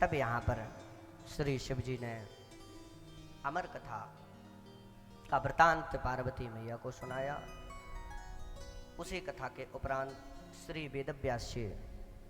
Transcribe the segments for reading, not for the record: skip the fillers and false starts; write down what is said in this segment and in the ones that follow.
तब यहाँ पर श्री शिव जी ने अमर कथा का वृतांत पार्वती मैया को सुनाया। उसी कथा के उपरांत श्री वेदव्यास जी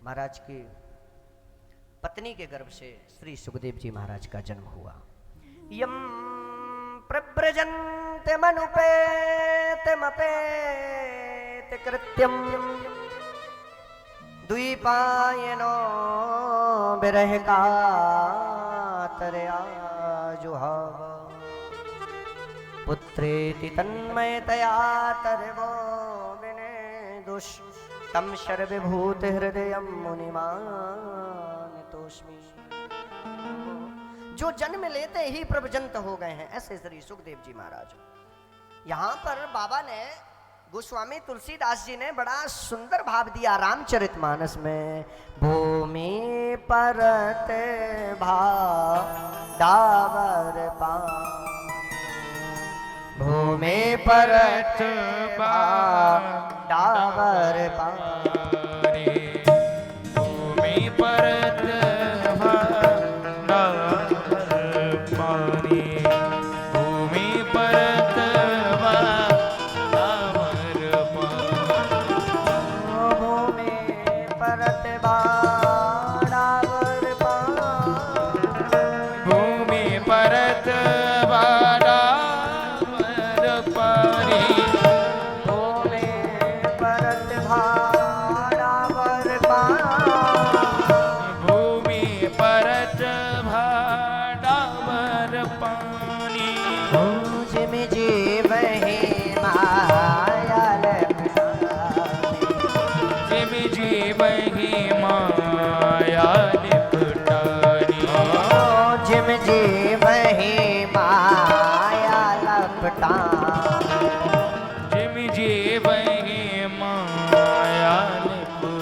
महाराज की पत्नी के गर्भ से श्री सुखदेव जी महाराज का जन्म हुआ। यम प्रव्रजन्ते मनुपेते मपेते कृत्यम द्वीपायनो बिरह कातरया जुहाव पुत्रेति तन्मयतया तरवो विने दुष तम सर्वभूत हृदय मुनिमानतोस्मि। जो जन्म लेते ही प्रभजंत हो गए हैं, ऐसे श्री सुखदेव जी महाराज। यहाँ पर बाबा ने, गोस्वामी तुलसीदास जी ने बड़ा सुंदर भाव दिया रामचरितमानस में। भूमि परत भावर पा, भूमि परत भावर पा, भूमि परत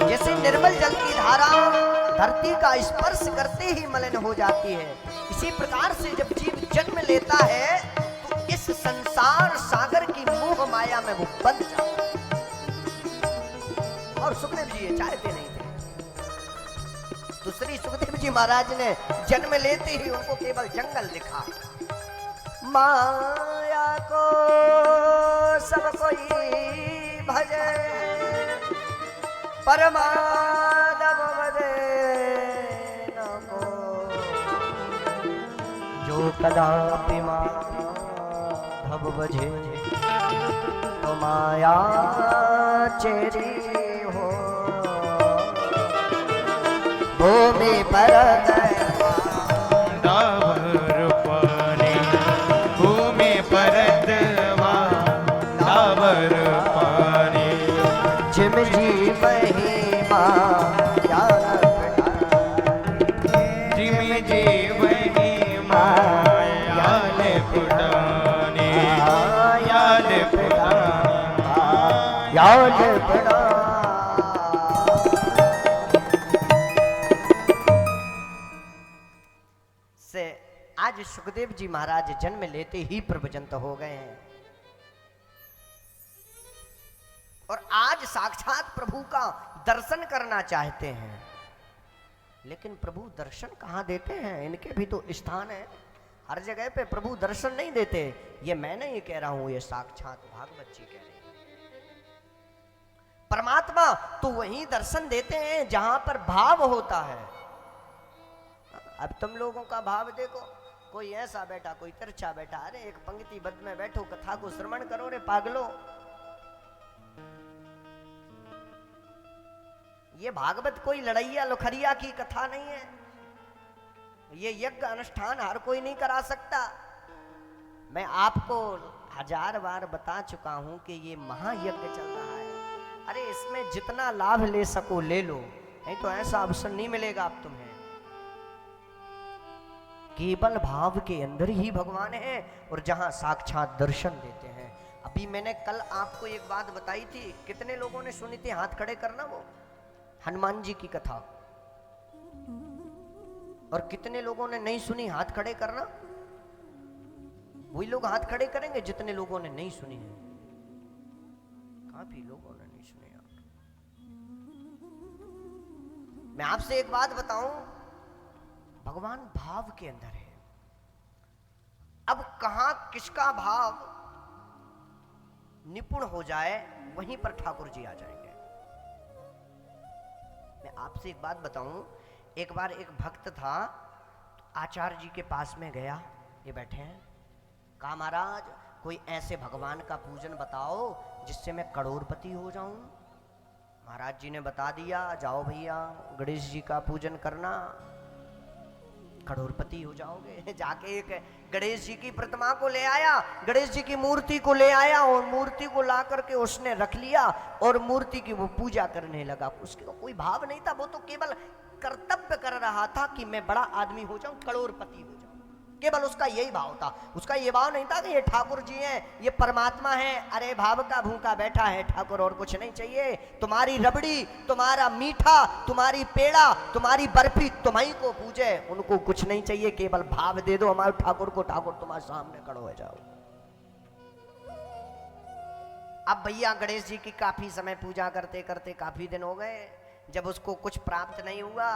जैसे निर्मल जल की धारा धरती का स्पर्श करते ही मलिन हो जाती है, इसी प्रकार से जब जीव जन्म लेता है तो इस संसार सागर की मोह माया में वो बंध जाता है। और सुखदेव जी ये चाहते नहीं थे। तो श्री सुखदेव जी महाराज ने जन्म लेते ही उनको केवल जंगल दिखा। माया को सब कोई भजे, परमाधव भजे न को, जो कदापि माधव भजे तो माया चेरी हो। भूमि पर जिम जी महिमा जिम जी महिमा याल पुराने याल पुराने याल पुराने। से आज सुखदेव जी महाराज जन्म लेते ही प्रभजंत हो गए हैं और आज साक्षात प्रभु का दर्शन करना चाहते हैं, लेकिन प्रभु दर्शन कहाँ देते हैं? इनके भी तो स्थान है, हर जगह पे प्रभु दर्शन नहीं देते। ये मैं नहीं कह रहा हूं, ये साक्षात भागवत जी कह रहे हैं। परमात्मा तो वहीं दर्शन देते हैं जहां पर भाव होता है। अब तुम लोगों का भाव देखो, कोई ऐसा बैठा, कोई तिरछा बैठा, अरे एक पंक्ति बद्ध में बैठो, कथा को श्रवण करो रे पागलो। ये भागवत कोई लड़ैया लुखरिया की कथा नहीं है। ये यज्ञ अनुष्ठान हर कोई नहीं करा सकता। मैं आपको 1000 बार बता चुका हूं कि ये महायज्ञ चल रहा है। अरे इसमें जितना लाभ ले सको ले लो, नहीं तो ऐसा अवसर नहीं मिलेगा अब तुम्हें। केवल भाव के अंदर ही भगवान है और जहां साक्षात दर्शन देते हैं। अभी मैंने कल आपको एक बात बताई थी, कितने लोगों ने सुनी थी? हाथ खड़े करना। वो हनुमान जी की कथा। और कितने लोगों ने नहीं सुनी? हाथ खड़े करना। वही लोग हाथ खड़े करेंगे जितने लोगों ने नहीं सुनी है। काफी लोगों ने नहीं सुनी यार। मैं आपसे एक बात बताऊं, भगवान भाव के अंदर है। अब कहां किसका भाव निपुण हो जाए वहीं पर ठाकुर जी आ जाएंगे। मैं आपसे एक बात बताऊं, एक बार एक भक्त था, आचार्य जी के पास में गया, ये बैठे हैं, कहा महाराज कोई ऐसे भगवान का पूजन बताओ जिससे मैं करोड़पति हो जाऊं। महाराज जी ने बता दिया, जाओ भैया गणेश जी का पूजन करना, करोड़पति हो जाओगे। जाके एक गणेश जी की प्रतिमा को ले आया, गणेश जी की मूर्ति को ले आया और मूर्ति को ला करके उसने रख लिया और मूर्ति की वो पूजा करने लगा। उसके कोई भाव नहीं था, वो तो केवल कर्तव्य कर रहा था कि मैं बड़ा आदमी हो जाऊं, करोड़पति हो जाऊं, केवल उसका यही भाव था। उसका ये भाव नहीं था कि ये ठाकुर जी हैं, ये परमात्मा है, अरे भाव का भूखा बैठा है ठाकुर, और कुछ नहीं चाहिए, तुम्हारी रबड़ी, तुम्हारा मीठा, तुम्हारी पेड़ा, तुम्हारी बर्फी तुम्हीं को पूजे, उनको कुछ नहीं चाहिए, केवल भाव दे दो हमारे ठाकुर को, ठाकुर तुम्हारे सामने खड़ो हो जाओ। अब भैया गणेश जी की काफी समय पूजा करते करते काफी दिन हो गए, जब उसको कुछ प्राप्त नहीं हुआ,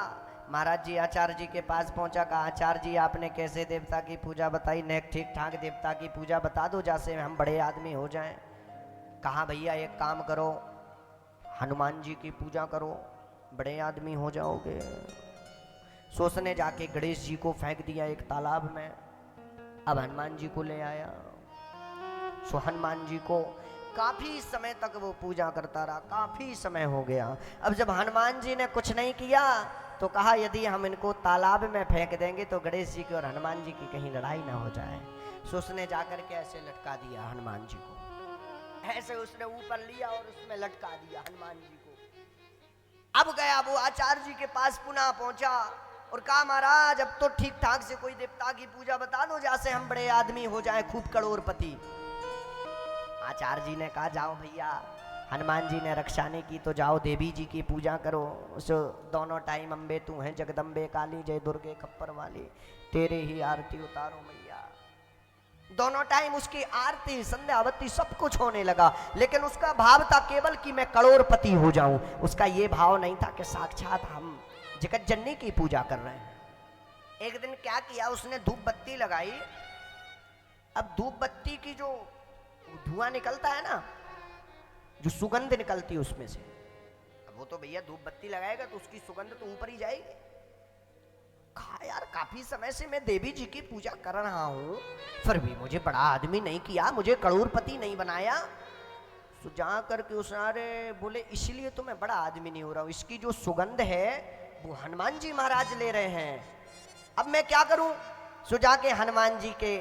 महाराज जी आचार्य जी के पास पहुंचा, कहा आचार्य जी आपने कैसे देवता की पूजा बताई, नेक ठीक ठाक देवता की पूजा बता दो जैसे हम बड़े आदमी हो जाएं। कहा भैया एक काम करो, हनुमान जी की पूजा करो, बड़े आदमी हो जाओगे। सो उसने जाके गणेश जी को फेंक दिया एक तालाब में। अब हनुमान जी को ले आया, सो हनुमान जी को काफी समय तक वो पूजा करता रहा, काफी समय हो गया। अब जब हनुमान जी ने कुछ नहीं किया तो कहा यदि हम इनको तालाब में फेंक देंगे तो गणेश जी की और हनुमान जी की कहीं लड़ाई ना हो जाए। सो उसने जाकर के ऐसे लटका दिया हनुमान जी को, ऐसे उसने ऊपर लिया और उसमें लटका दिया हनुमान जी को। अब गया वो आचार्य जी के पास पुनः पहुंचा और कहा महाराज अब तो ठीक ठाक से कोई देवता की पूजा बता दो जैसे हम बड़े आदमी हो जाए, खूब करोड़पति। आचार्य जी ने कहा जाओ भैया, हनुमान जी ने रक्षा नहीं की तो जाओ देवी जी की पूजा करो, सो दोनों टाइम अम्बे तू है जगदम्बे काली, जय दुर्गे खप्पर वाली, तेरे ही आरती उतारो मैया। दोनों टाइम उसकी आरती संध्या आरती सब कुछ होने लगा, लेकिन उसका भाव था केवल कि मैं करोड़पति हो जाऊं। उसका ये भाव नहीं था कि साक्षात हम जगत जननी की पूजा कर रहे हैं। एक दिन क्या किया उसने, धूप बत्ती लगाई। अब धूप बत्ती की जो धुआं निकलता है ना, जो सुगंध निकलती है उसमें से, अब वो तो भैया धूप बत्ती लगाएगा तो उसकी सुगंध तो ऊपर ही जाएगी। कहा यार काफी समय से मैं देवी जी की पूजा कर रहा हूं, फिर भी मुझे बड़ा आदमी नहीं किया, मुझे करोड़पति नहीं बनाया। तो जा करके उस अरे बोले इसलिए तो मैं बड़ा आदमी नहीं हो रहा हूं, इसकी जो सुगंध है वो हनुमान जी महाराज ले रहे हैं, अब मैं क्या करूं। सो जाके हनुमान जी के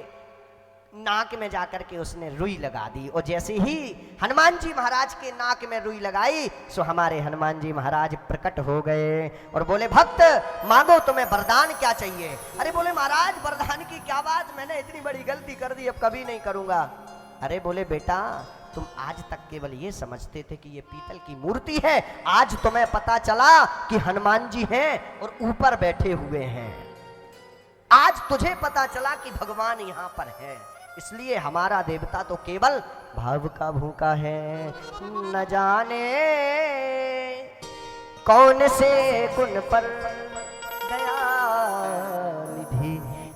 नाक में जाकर के उसने रुई लगा दी, और जैसे ही हनुमान जी महाराज के नाक में रुई लगाई सो हमारे हनुमान जी महाराज प्रकट हो गए और बोले भक्त मांगो तुम्हें वरदान क्या चाहिए। अरे बोले महाराज वरदान की क्या बात, मैंने इतनी बड़ी गलती कर दी, अब कभी नहीं करूंगा। अरे बोले बेटा तुम आज तक केवल ये समझते थे कि ये पीतल की मूर्ति है, आज तुम्हें पता चला कि हनुमान जी हैं और ऊपर बैठे हुए हैं। आज तुझे पता चला कि भगवान यहाँ पर है, इसलिए हमारा देवता तो केवल भाव का भूखा है। न जाने कौन से गुण पर दया निधि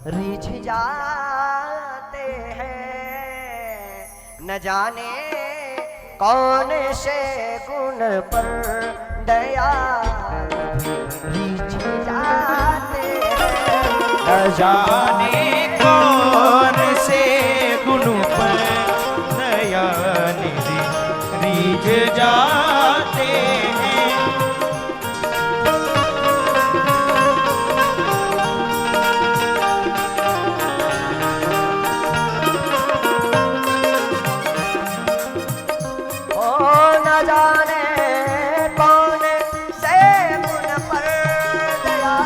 रिझ जाते हैं, न जाने कौन से गुण पर दया रिझ जाते हैं, न जाने कौन से गुण पर दया निधि रिझ जाते हैं। ओ न जाने कौन से गुण पर दया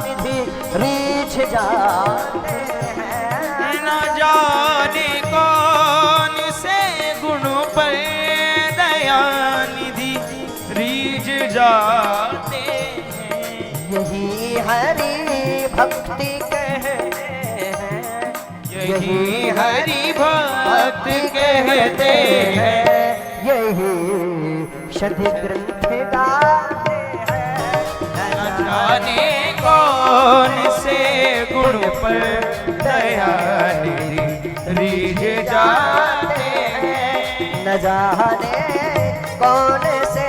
निधि रिझ जाते हैं, न जाने कौन से गुण पर दया निधि रिझ जाते हैं। यही हरि भक्ति कहते हैं, यही हरि भक्त कहते हैं, यही सदी ग्रंथ गाते हैं। न जाने कौन से पर दया निधि रीझ जाते हैं। न जाने कौन से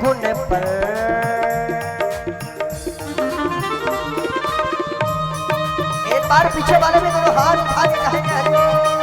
गुण पर। एक बार पीछे वाले में दोनों हाथ उठा के कहेंगे हरि बोल।